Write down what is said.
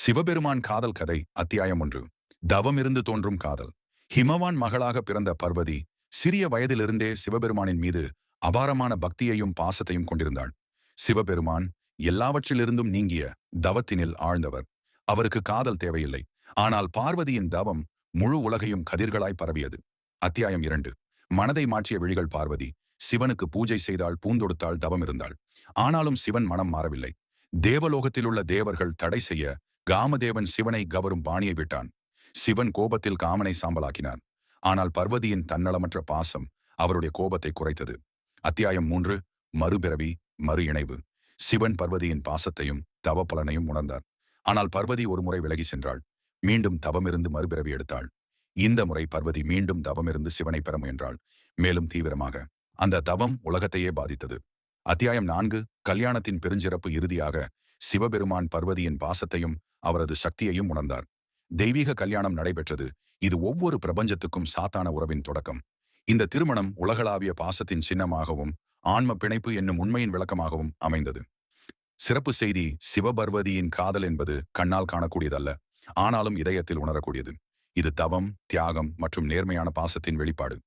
சிவபெருமான் காதல் கதை அத்தியாயம் 1. தவமிருந்து தோன்றும் காதல். ஹிமவான் மகளாக பிறந்த பார்வதி சிறிய வயதிலிருந்தே சிவபெருமானின் மீது அபாரமான பக்தியையும் பாசத்தையும் கொண்டிருந்தாள். சிவபெருமான் எல்லாவற்றிலிருந்தும் நீங்கிய தவத்தினில் ஆழ்ந்தவர். அவருக்கு காதல் தேவையில்லை. ஆனால் பார்வதியின் தவம் முழு உலகையும் கதிர்களாய் பரவியது. அத்தியாயம் 2. மனதை மாற்றிய விழிகள். பார்வதி சிவனுக்கு பூஜை செய்தாள், பூந்தொடுத்தாள், தவம் இருந்தாள். ஆனாலும் சிவன் மனம் மாறவில்லை. தேவலோகத்திலுள்ள தேவர்கள் தடை செய்ய காமதேவன் சிவனை கவரும் பாணியை விட்டான். சிவன் கோபத்தில் காமனை சாம்பலாக்கினார். ஆனால் பார்வதியின் தன்னலமற்ற பாசம் அவருடைய கோபத்தை குறைத்தது. அத்தியாயம் 3. மறுபிறவி, மறு இணைவு. சிவன் பார்வதியின் பாசத்தையும் தவ பலனையும் உணர்ந்தார். ஆனால் பார்வதி ஒரு முறை விலகி சென்றாள். மீண்டும் தவமிருந்து மறுபிறவி எடுத்தாள். இந்த முறை பார்வதி மீண்டும் தவமிருந்து சிவனை பெற முயன்றாள். மேலும் தீவிரமாக. அந்த தவம் உலகத்தையே பாதித்தது. அத்தியாயம் 4. கல்யாணத்தின் பெருஞ்சிறப்பு. இறுதியாக சிவபெருமான் பார்வதியின் பாசத்தையும் அவரது சக்தியையும் உணர்ந்தார். தெய்வீக கல்யாணம் நடைபெற்றது. இது ஒவ்வொரு பிரபஞ்சத்துக்கும் சாத்தான உறவின் தொடக்கம். இந்த திருமணம் உலகளாவிய பாசத்தின் சின்னமாகவும் ஆன்ம பிணைப்பு என்னும் உண்மையின் விளக்கமாகவும் அமைந்தது. சிறப்பு செய்தி: சிவபர்வதியின் காதல் என்பது கண்ணால் காணக்கூடியதல்ல, ஆனாலும் இதயத்தில் உணரக்கூடியது. இது தவம், தியாகம் மற்றும் நேர்மையான பாசத்தின் வெளிப்பாடு.